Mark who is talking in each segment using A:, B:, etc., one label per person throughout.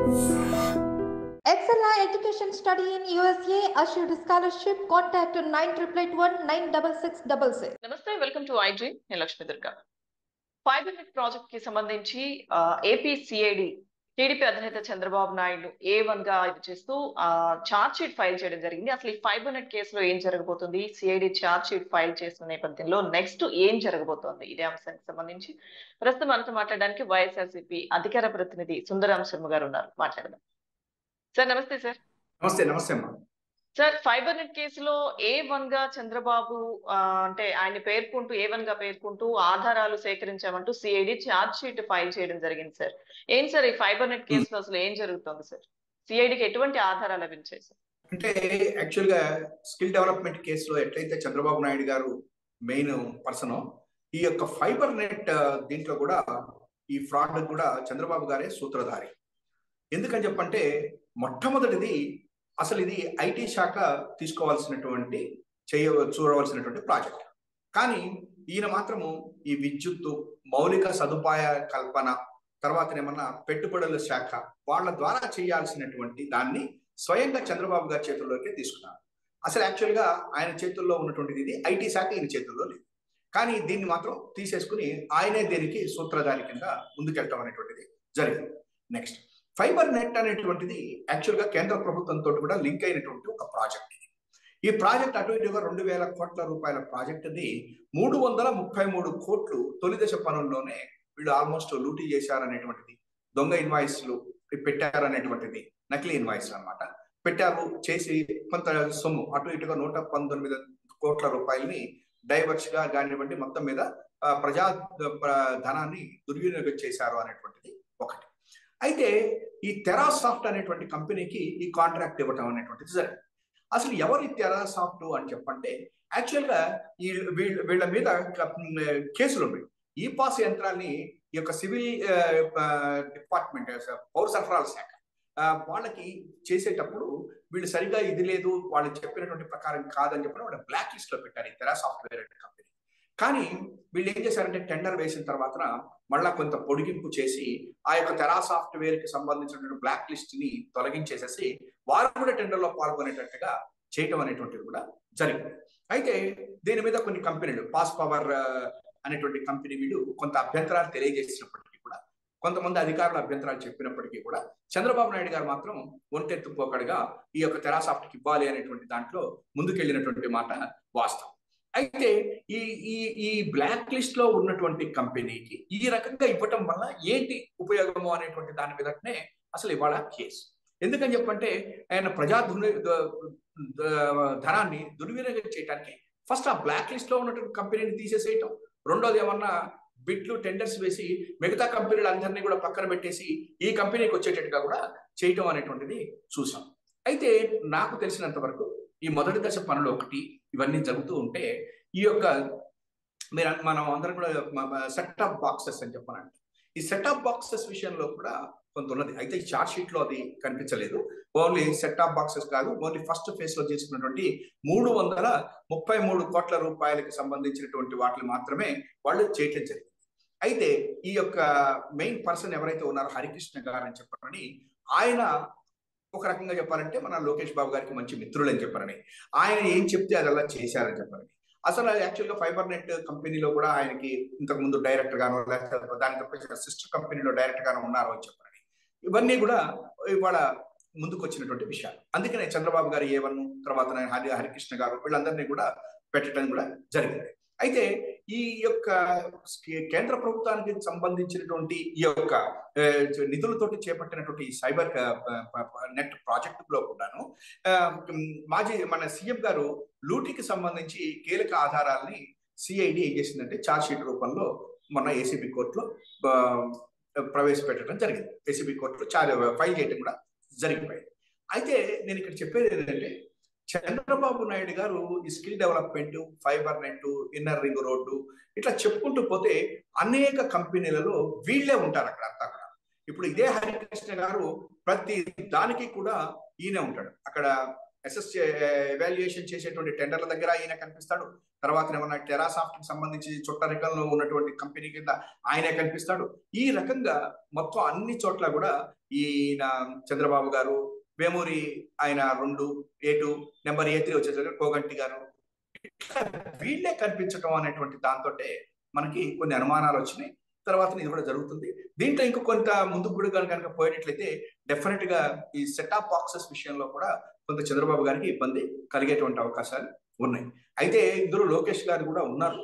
A: Excella Education Study in USA assured scholarship. Contact 9881
B: నమస్తే, welcome to iDream. నేను Lakshmi Durga. Fibre net project కి సంబంధించి AP CID TDP అధినేత Chandrababu Naidu A1 గా ఇది చేస్తూ ఛార్జ్ షీట్ ఫైల్ చేయడం జరిగింది. అసలు ఈ ఫైబర్ నెట్ కేసులో ఏం జరగబోతుంది, సిఐడి ఛార్జ్ షీట్ ఫైల్ చేసిన నేపథ్యంలో నెక్స్ట్ ఏం జరగబోతోంది, ఇదే అంశానికి సంబంధించి ప్రస్తుతం మనతో మాట్లాడడానికి వైఎస్ఆర్సీపీ అధికార ప్రతినిధి సుందరాం శర్మ గారు ఉన్నారు. మాట్లాడదాం సార్. నమస్తే సార్.
C: నమస్తే. నమస్తే అమ్మా.
B: సార్, ఫైబర్ నెట్ కేసులో A1 గా చంద్రబాబు అంటే ఆయన పేర్కొంటూ A1 గా పేర్కొంటూ ఆధారాలు సేకరించామంటూ సిఐడి ఛార్జ్ షీట్ ఫైల్ చేయడం జరిగింది సార్. ఏం సార్ ఈ ఫైబర్ నెట్ కేసులో అసలు ఏం జరుగుతుంది సార్? సిఐడికి ఎటువంటి ఆధారాలు లభించాయి సార్?
C: అంటే యాక్చువల్ గా స్కిల్ డెవలప్మెంట్ కేసులో ఎట్లయితే చంద్రబాబు నాయుడు గారు మెయిన్ పర్సన్, ఈ యొక్క ఫైబర్ నెట్ దీంట్లో కూడా ఈ ఫ్రాడ్ కూడా చంద్రబాబు గారే సూత్రధారి. ఎందుకని చెప్పంటే మొట్టమొదటిది అసలు ఇది ఐటీ శాఖ తీసుకోవాల్సినటువంటి చూడవలసినటువంటి ప్రాజెక్ట్. కానీ ఈయన మాత్రము ఈ విద్యుత్తు, మౌలిక సదుపాయ కల్పన, తర్వాత ఏమన్నా పెట్టుబడుల శాఖ వాళ్ళ ద్వారా చేయాల్సినటువంటి దాన్ని స్వయంగా చంద్రబాబు గారి చేతుల్లోకి తీసుకున్నారు. అసలు యాక్చువల్గా ఆయన చేతుల్లో ఉన్నటువంటిది ఇది ఐటీ శాఖ ఈయన చేతుల్లో లేదు. కానీ దీన్ని మాత్రం తీసేసుకుని ఆయనే దీనికి సూత్రధారి కింద ముందుకెళ్ళటం అనేటువంటిది జరిగింది. నెక్స్ట్, ఫైబర్ నెట్ అనేటువంటిది యాక్చువల్గా కేంద్ర ప్రభుత్వంతో కూడా లింక్ అయినటువంటి ఒక ప్రాజెక్ట్. ఈ ప్రాజెక్ట్ అటు ఇటుగా 2000 కోట్ల రూపాయల ప్రాజెక్టుని 333 కోట్లు తొలి దశ పనుల్లోనే వీళ్ళు ఆల్మోస్ట్ లూటీ చేశారనేటువంటిది, దొంగ ఇన్వాయిస్లు పెట్టారనేటువంటిది, నకిలీ ఇన్వాయిస్లు అనమాట పెట్టారు. చేసి కొంత సొమ్ము అటు ఇటుగా 119 కోట్ల రూపాయలని డైవర్స్ గా కానివ్వండి మొత్తం మీద ప్రజా ధనాన్ని దుర్వినియోగం చేశారు అనేటువంటిది ఒకటి. అయితే ఈ టెరాసాఫ్ట్ అనేటువంటి కంపెనీకి ఈ కాంట్రాక్ట్ ఇవ్వటం అనేటువంటిది జరిగింది. అసలు ఎవరు ఈ టెరాసాఫ్ట్ అని చెప్పంటే యాక్చువల్గా వీళ్ళ మీద కేసులు ఉన్నాయి. ఈ పాస్ యంత్రాన్ని ఈ యొక్క సివిల్ డిపార్ట్మెంట్, పౌర సరఫరాల శాఖ వాళ్ళకి చేసేటప్పుడు వీళ్ళు సరిగా ఇది లేదు, వాళ్ళు చెప్పినటువంటి ప్రకారం కాదని చెప్పి వాళ్ళ బ్లాక్ లిస్ట్ లో పెట్టారు ఈ టెరాసాఫ్ట్వేర్ అనే కంపెనీ. కానీ వీళ్ళు ఏం చేశారంటే టెండర్ వేసిన తర్వాత మళ్ళా కొంత పొడిగింపు చేసి ఆ యొక్క టెరా సాఫ్ట్వేర్ కి సంబంధించినటువంటి బ్లాక్ లిస్ట్ ని తొలగించేసేసి వారు కూడా టెండర్ లో పాల్గొనేటట్టుగా చేయటం అనేటువంటిది కూడా జరిగింది. అయితే దీని మీద కొన్ని కంపెనీలు, పాస్ పవర్ అనేటువంటి కంపెనీ వీళ్ళు కొంత అభ్యంతరాలు తెలియజేసినప్పటికీ కూడా, కొంతమంది అధికారుల అభ్యంతరాలు చెప్పినప్పటికీ కూడా చంద్రబాబు నాయుడు గారు మాత్రం ఒంటెత్తుపోకడుగా ఈ యొక్క టెరాసాఫ్ట్కి ఇవ్వాలి అనేటువంటి దాంట్లో ముందుకెళ్ళినటువంటి మాట వాస్తవం. అయితే ఈ ఈ ఈ బ్లాక్ లిస్ట్ లో ఉన్నటువంటి కంపెనీకి ఈ రకంగా ఇవ్వటం వల్ల ఏంటి ఉపయోగము అనేటువంటి దాని మీదనే అసలు ఇవాళ కేసు. ఎందుకని చెప్పంటే ఆయన ప్రజా ధనాన్ని దుర్వినియోగం చేయడానికి ఫస్ట్ ఆ బ్లాక్ లిస్ట్ లో ఉన్నటువంటి కంపెనీని తీసేసేయటం, రెండోది ఏమన్నా బిట్లు టెండర్స్ వేసి మిగతా కంపెనీలందరినీ కూడా పక్కన పెట్టేసి ఈ కంపెనీకి వచ్చేటట్టుగా కూడా చేయటం అనేటువంటిది చూసాం. అయితే నాకు తెలిసినంత వరకు ఈ మొదటి దశ పనులు ఒకటి ఇవన్నీ జరుగుతూ ఉంటే ఈ యొక్క మనం అందరం కూడా సెట్ ఆఫ్ బాక్సెస్ అని చెప్పాలంటే ఈ సెట్ ఆఫ్ బాక్సెస్ విషయంలో కూడా కొంత ఉన్నది. అయితే ఈ చార్ట్ షీట్ లో అది కనిపించలేదు. ఓన్లీ సెట్ ఆఫ్ బాక్సెస్ కాదు, ఓన్లీ ఫస్ట్ ఫేజ్ లో చేసుకున్నటువంటి 333 కోట్ల రూపాయలకి సంబంధించినటువంటి వాటిని మాత్రమే వాళ్ళు చేయటం జరిగింది. అయితే ఈ యొక్క మెయిన్ పర్సన్ ఎవరైతే ఉన్నారో హరికృష్ణ గారు అని చెప్పారని, ఆయన ఒక రకంగా చెప్పాలంటే మన లోకేష్ బాబు గారికి మంచి మిత్రులు అని చెప్పారని, ఆయన ఏం చెప్తే అది అలా చేశారని చెప్పారని. అసలు యాక్చువల్గా ఫైబర్ నెట్ కంపెనీలో కూడా ఆయనకి ఇంతకు ముందు డైరెక్టర్ గానో లేకపోతే దాని తప్ప సిస్టర్ కంపెనీలో డైరెక్టర్ గానో ఉన్నారో అని చెప్పారని, ఇవన్నీ కూడా ఇవాళ ముందుకు వచ్చినటువంటి విషయాలు. అందుకనే చంద్రబాబు గారు A1, తర్వాత హరికృష్ణ గారు వీళ్ళందరినీ కూడా పెట్టడం కూడా జరిగింది. అయితే ఈ యొక్క కేంద్ర ప్రభుత్వానికి సంబంధించినటువంటి ఈ యొక్క నిధులతోటి చేపట్టినటువంటి సైబర్ నెట్ ప్రాజెక్ట్ లో కూడాను మన సీఎం గారు లూటీకి సంబంధించి కీలక ఆధారాలని సిఐడి ఏం చేసిందంటే ఛార్జ్ షీట్ రూపంలో మొన్న ఏసీబీ కోర్టులో ప్రవేశపెట్టడం జరిగింది. ఏసీబీ కోర్టులో ఫైల్ చేయడం కూడా జరిగిపోయింది. అయితే నేను ఇక్కడ చెప్పేది ఏంటంటే చంద్రబాబు నాయుడు గారు ఈ skill development, fibre net, inner ring road ఇట్లా చెప్పుకుంటూ పోతే అనేక కంపెనీలలో వీళ్ళే ఉంటారు అక్కడ అంతా కూడా. ఇప్పుడు ఇదే హరికృష్ణ గారు ప్రతి దానికి కూడా ఈయనే ఉంటాడు. అక్కడ ఎవాల్యుయేషన్ చేసేటువంటి టెండర్ల దగ్గర ఈయన కనిపిస్తాడు. తర్వాత ఏమన్నా టెరాసాఫ్ట్ కి సంబంధించి చుట్టరికంలో ఉన్నటువంటి కంపెనీ కింద ఆయనే కనిపిస్తాడు. ఈ రకంగా మొత్తం అన్ని చోట్ల కూడా ఈయన చంద్రబాబు గారు, వేమూరి ఆయన 2 A2, నెంబర్ A3 వచ్చేసరికి కోగంటి గారు, వీళ్ళే కనిపించటం అనేటువంటి దాంతో మనకి కొన్ని అనుమానాలు వచ్చినాయి. తర్వాత ఇది కూడా జరుగుతుంది. దీంట్లో ఇంకో కొంత ముందుకు కూడా కనుక పోయేటట్లయితే డెఫినెట్ గా ఈ సెట్ ఆఫ్ బాక్సెస్ విషయంలో కూడా కొంత చంద్రబాబు గారికి ఇబ్బంది కలిగేటువంటి అవకాశాలు ఉన్నాయి. అయితే ఇందులో లోకేష్ గారు కూడా ఉన్నారు.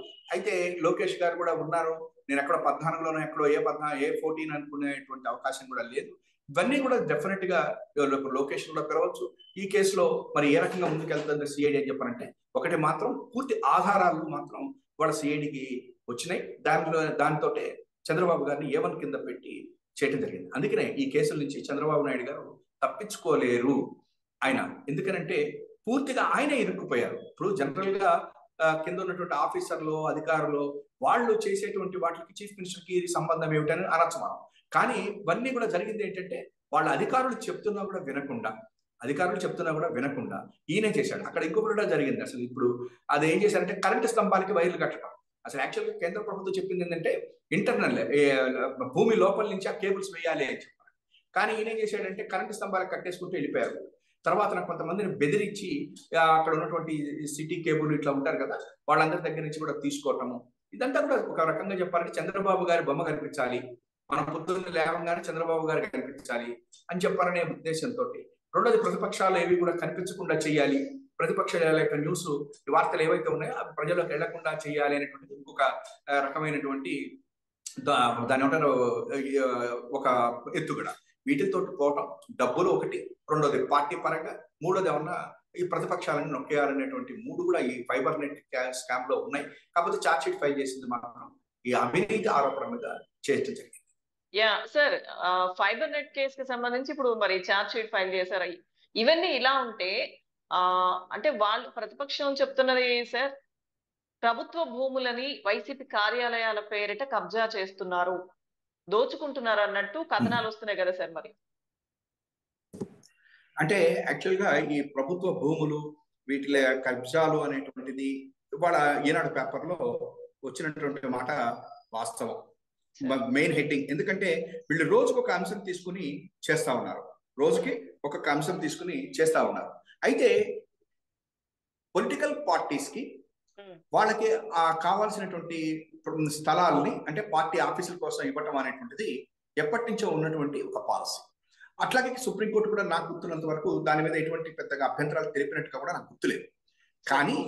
C: నేను ఎక్కడ 14లోనో ఎక్కడో ఏ14 అనుకునేటువంటి అవకాశం కూడా లేదు. ఇవన్నీ కూడా డెఫినెట్ గా లోకేష్ కూడా పిలవచ్చు. ఈ కేసులో మరి ఏ రకంగా ముందుకెళ్తుంది సిఐడి అని చెప్పారంటే, ఒకటి మాత్రం పూర్తి ఆధారాలు మాత్రం వాళ్ళ సిఐడికి వచ్చినాయి. దాంతో చంద్రబాబు గారిని A1 కింద పెట్టి చేయడం జరిగింది. అందుకనే ఈ కేసుల నుంచి చంద్రబాబు నాయుడు గారు తప్పించుకోలేరు ఆయన. ఎందుకనంటే పూర్తిగా ఆయనే ఇరుక్కుపోయారు. ఇప్పుడు జనరల్ గా కింద ఉన్నటువంటి ఆఫీసర్లు, అధికారులు వాళ్ళు చేసేటువంటి వాటికి చీఫ్ మినిస్టర్ కి సంబంధం ఏమిటని అనొచ్చు మనం. కానీ ఇవన్నీ కూడా జరిగింది ఏంటంటే వాళ్ళ అధికారులు చెప్తున్నా కూడా వినకుండా ఈయనే చేశాడు. అక్కడ ఇంకొకటి జరిగింది. అసలు ఇప్పుడు అది ఏం చేశారంటే కరెంటు స్తంభాలకి వైర్లు కట్టడం. అసలు యాక్చువల్గా కేంద్ర ప్రభుత్వం చెప్పింది ఏంటంటే ఇంటర్నల్ భూమి లోపల నుంచి ఆ కేబుల్స్ వేయాలి అని చెప్పారు. కానీ ఈయన ఏం చేశాడంటే కరెంటు స్తంభాలకు కట్టేసుకుంటూ వెళ్ళిపోయారు. తర్వాత నాకు కొంతమందిని బెదిరించి అక్కడ ఉన్నటువంటి సిటీ కేబుల్ ఇట్లా ఉంటారు కదా, వాళ్ళందరి దగ్గర నుంచి కూడా తీసుకోవటము. ఇదంతా కూడా ఒక రకంగా చెప్పాలంటే చంద్రబాబు గారి బొమ్మ కనిపించాలి, మన పొద్దున్న లేవగానే చంద్రబాబు గారికి కనిపించాలి అని చెప్పాలనే ఉద్దేశంతో. రెండోది ప్రతిపక్షాలు ఏవి కూడా కనిపించకుండా చేయాలి, ప్రతిపక్షాల యొక్క న్యూస్ వార్తలు ఏవైతే ఉన్నాయో అవి ప్రజలకు వెళ్లకుండా చేయాలి అనేటువంటిది ఇంకొక రకమైనటువంటి దాని ఏమంటారు ఒక ఎత్తుగడ. వీటితో పోవటం డబ్బులు ఒకటి, రెండోది పార్టీ పరంగా, మూడోది ఏమన్నా ఈ ప్రతిపక్షాలను నొక్కేయాలనేటువంటి 3 కూడా ఈ ఫైబర్ నెట్ స్కామ్ లో ఉన్నాయి. కాకపోతే ఛార్జ్ షీట్ ఫైల్ చేసింది మాత్రం ఈ అవినీతి ఆరోపణ మీద చేయడం జరిగింది.
B: Yeah sir, fibre net case కి సంబంధించి ఇప్పుడు మరి ఛార్జ్ షీట్ ఫైల్ చేశారు. ఇవన్నీ ఇలా ఉంటే అంటే వాళ్ళు ప్రతిపక్షం చెప్తున్నది సార్, ప్రభుత్వ భూములని వైసీపీ కార్యాలయాల పేరిట కబ్జా చేస్తున్నారు, దోచుకుంటున్నారు అన్నట్టు కథనాలు వస్తున్నాయి కదా సార్. మరి
C: అంటే యాక్చువల్ గా ఈ ప్రభుత్వ భూములు వీటిల కబ్జాలు అనేటువంటిది ఇవాళ ఈనాడు పేపర్ లో వచ్చినటువంటి మాట వాస్తవం, మెయిన్ హెడ్డింగ్. ఎందుకంటే వీళ్ళు రోజుకి ఒక అంశం తీసుకుని చేస్తా ఉన్నారు. అయితే పొలిటికల్ పార్టీస్ కి వాళ్ళకి కావాల్సినటువంటి స్థలాలని అంటే పార్టీ ఆఫీసుల కోసం ఇవ్వటం అనేటువంటిది ఎప్పటి నుంచో ఉన్నటువంటి ఒక పాలసీ. అట్లాగే సుప్రీంకోర్టు కూడా నాకు గుర్తున్నంత వరకు దాని మీద ఎటువంటి పెద్దగా అభ్యంతరాలు తెలిపినట్టుగా కూడా నాకు గుర్తులేదు. కానీ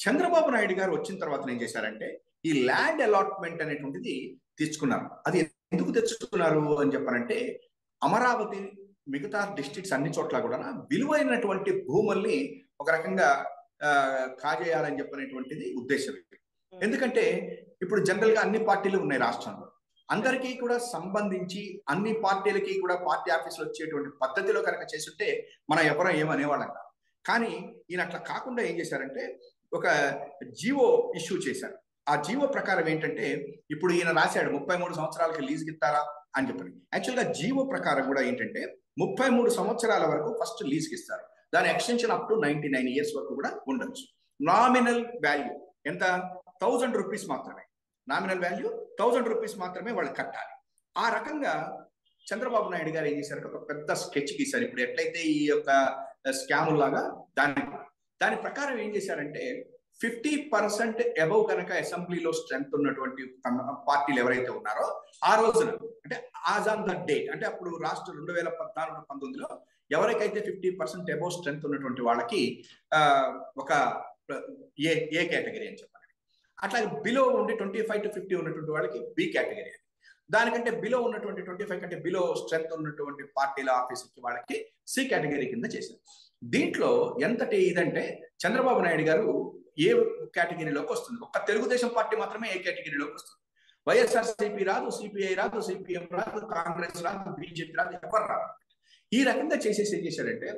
C: చంద్రబాబు నాయుడు గారు వచ్చిన తర్వాత ఏం చేశారంటే ఈ ల్యాండ్ అలాట్మెంట్ అనేటువంటిది తెచ్చుకున్నారు. అది ఎందుకు తెచ్చుకున్నారు అని చెప్పారంటే అమరావతి మిగతా డిస్ట్రిక్ట్స్ అన్ని చోట్ల కూడా విలువైనటువంటి భూముల్ని ఒక రకంగా కాజేయాలని చెప్పనేటువంటిది ఉద్దేశం. ఎందుకంటే ఇప్పుడు జనరల్ గా అన్ని పార్టీలు ఉన్నాయి రాష్ట్రంలో, అందరికీ కూడా సంబంధించి అన్ని పార్టీలకి కూడా పార్టీ ఆఫీసులు వచ్చేటువంటి పద్ధతిలో కనుక చేస్తుంటే మనం ఎవరో ఏమనేవాళ్ళం కాదు. కానీ ఈయన అట్లా కాకుండా ఏం చేశారంటే ఒక జీవో ఇష్యూ చేశారు. ఆ జీవో ప్రకారం ఏంటంటే ఇప్పుడు ఈయన రాశాడు 33 సంవత్సరాలకి లీజుకి ఇస్తారా అని చెప్పని. యాక్చువల్గా జీవో ప్రకారం కూడా ఏంటంటే 33 సంవత్సరాల వరకు ఫస్ట్ లీజుకి ఇస్తారు. దాని ఎక్స్టెన్షన్ అప్ టు 99 years వరకు కూడా ఉండొచ్చు. నామినల్ వాల్యూ ఎంత? 1000 రూపీస్ మాత్రమే. నామినల్ వాల్యూ 1000 రూపీస్ మాత్రమే వాళ్ళు కట్టాలి. ఆ రకంగా చంద్రబాబు నాయుడు గారు ఏం చేశారు, ఒక పెద్ద స్కెచ్ గీశారు. ఇప్పుడు ఎట్లయితే ఈ యొక్క స్కామ్ లాగా దాని ప్రకారం ఏం చేశారంటే 50% అబౌవ్ కనుక అసెంబ్లీలో స్ట్రెంత్ ఉన్నటువంటి పార్టీలు ఎవరైతే ఉన్నారో ఆ రోజున అంటే ఆజ్ ఆన్ ద డేట్ అంటే అప్పుడు రాష్ట్ర 2014-19లో ఎవరికైతే 50% అబౌవ్ స్ట్రెంత్ ఉన్నటువంటి వాళ్ళకి ఒక ఏ కేటగిరీ అని చెప్పాలి. అట్లాగే బిలో ఉండి 25 to 50 ఉన్నటువంటి వాళ్ళకి బి కేటగిరీ. దానికంటే బిలో ఉన్నటువంటి 25 కంటే బిలో స్ట్రెంత్ ఉన్నటువంటి పార్టీల ఆఫీసుకి వాళ్ళకి సి కేటగిరీ కింద చేశారు. దీంట్లో ఎంతటి ఇదంటే చంద్రబాబు నాయుడు గారు ఏ కేటగిరీలోకి వస్తుంది, ఒక్క తెలుగుదేశం పార్టీ మాత్రమే ఏ కేటగిరీలోకి వస్తుంది. వైఎస్ఆర్సీపీ రాదు, సిపిఐ రాదు, సిపిఎం రాదు, కాంగ్రెస్ రాదు, బీజేపీ రాదు, ఎవరు రాదు. ఈ రకంగా చేసేసి ఏం చేశారంటే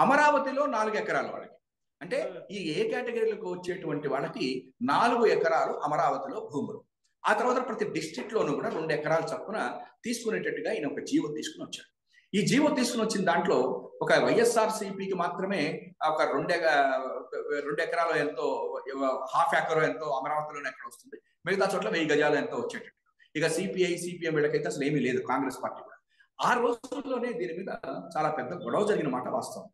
C: అమరావతిలో 4 ఎకరాలు వాళ్ళకి అంటే ఈ ఏ కేటగిరీలకు వచ్చేటువంటి వాళ్ళకి 4 ఎకరాలు అమరావతిలో భూములు. ఆ తర్వాత ప్రతి డిస్ట్రిక్ట్ లోనూ కూడా 2 ఎకరాల చొప్పున తీసుకునేటట్టుగా ఈయన ఒక జీవో తీసుకుని వచ్చాడు. ఈ జీవో తీసుకుని వచ్చిన దాంట్లో ఒక వైఎస్ఆర్సీపీకి మాత్రమే ఒక 2 ఎకరాలు ఎంతో, ½ ఎకరం ఎంతో అమరావతిలోనే ఎక్కడ వస్తుంది, మిగతా చోట్ల 1000 గజాలు ఎంతో వచ్చేటట్టు. ఇక సిపిఐ సిపిఎం వీళ్ళకైతే అసలు ఏమీ లేదు, కాంగ్రెస్ పార్టీ కూడా. ఆ రోజుల్లోనే దీని మీద చాలా పెద్ద గొడవ జరిగిన మాట వాస్తవం.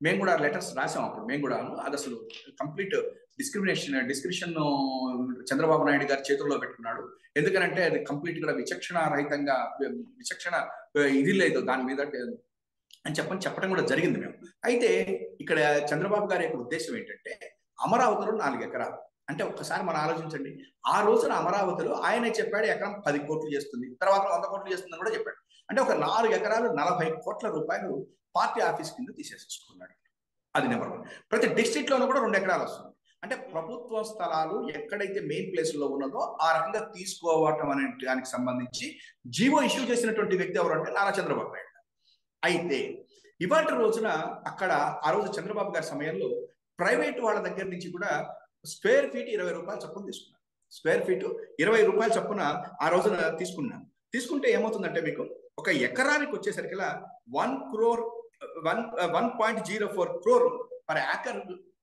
C: మేము కూడా లెటర్స్ రాసాం అప్పుడు. మేము కూడా అది అసలు కంప్లీట్ డిస్క్రిప్షన్ చంద్రబాబు నాయుడు గారి చేతుల్లో పెట్టుకున్నాడు. ఎందుకనంటే అది కంప్లీట్ గా విచక్షణ ఇది లేదు దాని మీద అని చెప్పడం కూడా జరిగింది మేము. అయితే ఇక్కడ చంద్రబాబు గారి యొక్క ఉద్దేశం ఏంటంటే అమరావతిలో 4 ఎకరాలు అంటే ఒక్కసారి మనం ఆలోచించండి. ఆ రోజున అమరావతిలో ఆయనే చెప్పాడు ఎకరం 10 కోట్లు చేస్తుంది, తర్వాత 100 కోట్లు చేస్తుందని కూడా చెప్పాడు. అంటే ఒక 4 ఎకరాలు 40 కోట్ల రూపాయలు పార్టీ ఆఫీస్ కింద తీసేసుకున్నాడు. అది నెంబర్ 1. ప్రతి డిస్ట్రిక్ట్ లోనూ కూడా 2 ఎకరాలు వస్తుంది. అంటే ప్రభుత్వ స్థలాలు ఎక్కడైతే మెయిన్ ప్లేస్ లో ఉన్నదో ఆ రకంగా తీసుకోవటం అనే దానికి సంబంధించి జీవో ఇష్యూ చేసినటువంటి వ్యక్తి ఎవరు అంటే నారా చంద్రబాబు నాయుడు. అయితే ఇవాటి రోజున అక్కడ ఆ రోజు చంద్రబాబు గారి సమయంలో ప్రైవేట్ వాళ్ళ దగ్గర నుంచి కూడా స్క్వేర్ ఫీట్ 20 రూపాయలు చొప్పున తీసుకున్నారు. స్క్వేర్ ఫీట్ 20 రూపాయల చొప్పున ఆ రోజున తీసుకున్నాను. తీసుకుంటే ఏమవుతుందంటే మీకు ఒక ఎకరానికి వచ్చేసరికిలా 1.04 crore పర్ ఏకర్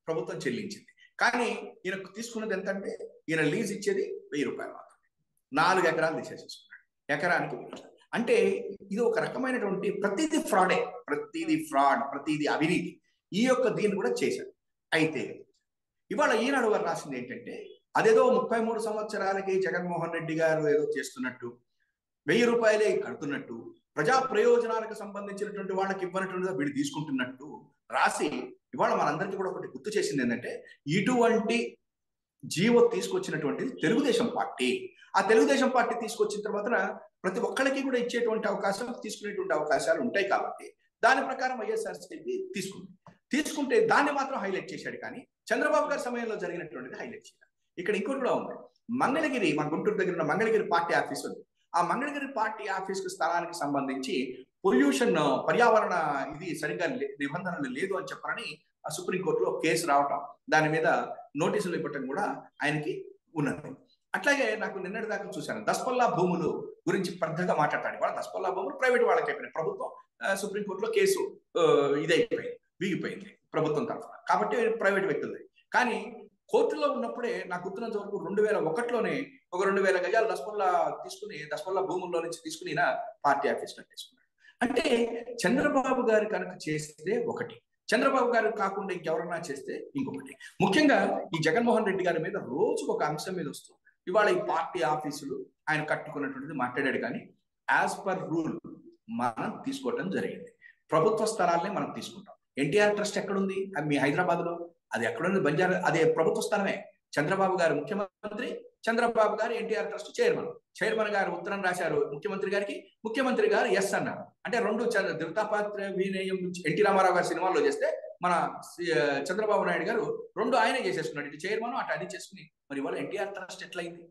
C: ప్రభుత్వం చెల్లించింది. కానీ ఈయన తీసుకున్నది ఎంత అంటే ఈయన లీజ్ ఇచ్చేది 1000 రూపాయలు మాత్రమే. 4 ఎకరాలు తీసేసుకున్నాడు ఎకరానికి. అంటే ఇది ఒక రకమైనటువంటి ప్రతిదీ ఫ్రాడే, ప్రతిదీ అవినీతి. ఈ యొక్క దీన్ని కూడా చేశారు. అయితే ఇవాళ ఈనాడు గారు రాసింది ఏంటంటే అదేదో 33 సంవత్సరాలకి జగన్మోహన్ రెడ్డి గారు ఏదో చేస్తున్నట్టు, 1000 రూపాయలే కడుతున్నట్టు, ప్రజా ప్రయోజనాలకు సంబంధించినటువంటి వాళ్ళకి ఇవ్వనట్టుగా వీళ్ళు తీసుకుంటున్నట్టు రాసి ఇవాళ మనందరికీ కూడా ఒకటి గుర్తు చేసింది ఏంటంటే ఇటువంటి జీవో తీసుకొచ్చినటువంటిది తెలుగుదేశం పార్టీ. ఆ తెలుగుదేశం పార్టీ తీసుకొచ్చిన తర్వాత ప్రతి ఒక్కరికి కూడా ఇచ్చేటువంటి అవకాశం, తీసుకునేటువంటి అవకాశాలు ఉంటాయి. కాబట్టి దాని ప్రకారం వైఎస్ఆర్సీపీ తీసుకుంటే దాన్ని మాత్రం హైలైట్ చేశాడు. కానీ చంద్రబాబు గారి సమయంలో జరిగినటువంటిది హైలైట్ చేయాలి. ఇక్కడ ఇంకోటి కూడా ఉంది. మంగళగిరి, మా గుంటూరు దగ్గర ఉన్న మంగళగిరి పార్టీ ఆఫీస్ ఉంది. ఆ మంగళగిరి పార్టీ ఆఫీస్ స్థలానికి సంబంధించి పొల్యూషన్, పర్యావరణ ఇది సరిగ్గా నిబంధనలు లేదు అని చెప్పారని సుప్రీంకోర్టులో కేసు రావటం, దాని మీద నోటీసులు ఇవ్వటం కూడా ఆయనకి ఉన్నది. అట్లాగే నాకు నిన్నటి దాకా చూశాను దస్పల్లా భూములు గురించి పెద్దగా మాట్లాడాడు. వాళ్ళ దస్పల్లా భూములు ప్రైవేట్ వాళ్ళకి అయిపోయినాయి. ప్రభుత్వం సుప్రీంకోర్టులో కేసు వీగిపోయింది ప్రభుత్వం తరఫున, కాబట్టి ప్రైవేట్ వ్యక్తులది. కానీ కోర్టులో ఉన్నప్పుడే నాకు గుర్తున్నంత వరకు 2001లోనే ఒక 2000 గజాలు దస్పల్లా భూముల్లో నుంచి తీసుకుని పార్టీ ఆఫీస్ కట్టేసుకున్నాడు. అంటే చంద్రబాబు గారు కనుక చేస్తే ఒకటి, చంద్రబాబు గారు కాకుండా ఇంకెవరన్నా చేస్తే ఇంకొకటి. ముఖ్యంగా ఈ జగన్మోహన్ రెడ్డి గారి మీద రోజుకు ఒక అంశం మీద వస్తూ ఇవాళ ఈ పార్టీ ఆఫీసులు ఆయన కట్టుకున్నటువంటిది మాట్లాడాడు. కానీ యాజ్ పర్ రూల్ మనం తీసుకోవటం జరిగింది. ప్రభుత్వ స్థలాలనే మనం తీసుకుంటాం. ఎన్టీఆర్ ట్రస్ట్ ఎక్కడుంది? మీ హైదరాబాద్ లో. అది ఎక్కడుంది? బంజారా. అదే ప్రభుత్వ స్థలమే. చంద్రబాబు గారు ముఖ్యమంత్రి, చంద్రబాబు గారు ఎన్టీఆర్ ట్రస్ట్ చైర్మన్ గారు ఉత్తరం రాశారు ముఖ్యమంత్రి గారికి, ముఖ్యమంత్రి గారు ఎస్ అన్నారు. అంటే 2 ధృతాపాత్ర వినయం ఎన్టీ రామారావు గారి సినిమాల్లో చేస్తే మన చంద్రబాబు నాయుడు గారు 2 ఆయనే చేసేసుకున్నాడు. ఇటు చైర్మన్ అటు అది చేసుకుని మరి ఇవాళ ఎన్టీఆర్ ట్రస్ట్ ఎట్లయింది?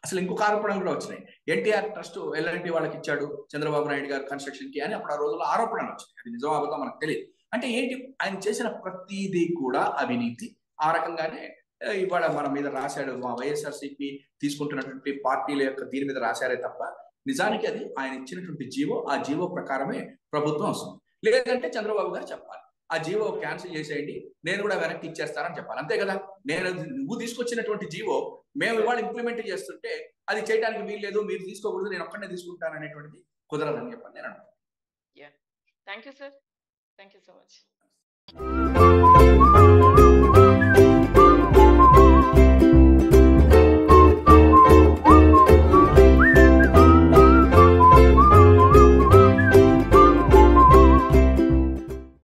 C: అసలు ఇంకొక ఆరోపణలు కూడా వచ్చినాయి. ఎన్టీఆర్ ట్రస్ట్ ఎల్ఎన్టీ వాళ్ళకి ఇచ్చాడు చంద్రబాబు నాయుడు గారు కన్స్ట్రక్షన్ కి అని అప్పుడు ఆ రోజుల్లో ఆరోపణలు వచ్చినాయి. అది నిజం అబద్ధం మనకు తెలియదు. అంటే ఏంటి, ఆయన చేసిన ప్రతిదీ కూడా అవినీతి. ఆ రకంగానే ఇవాళ మన మీద రాశాడు. మా వైఎస్ఆర్సీపీ తీసుకుంటున్నటువంటి పార్టీల యొక్క దీని మీద రాశారే తప్ప నిజానికి అది ఆయన ఇచ్చినటువంటి జీవో, ఆ జీవో ప్రకారమే ప్రభుత్వం వస్తుంది. లేదంటే చంద్రబాబు గారు చెప్పాలి ఆ జీవో క్యాన్సిల్ చేసేయండి, నేను కూడా వెనక్కి ఇచ్చేస్తానని చెప్పాలి. అంతే కదా. నువ్వు తీసుకొచ్చినటువంటి జీవో మేము ఇవాళ ఇంప్లిమెంట్ చేస్తుంటే అది చేయడానికి వీలు లేదు, మీరు తీసుకోకూడదు, నేను ఒక్కడే తీసుకుంటాను అనేటువంటిది కుదరదని చెప్పాను నేను అనుకుంటున్నాను.
B: Thank you sir. Thank you so much.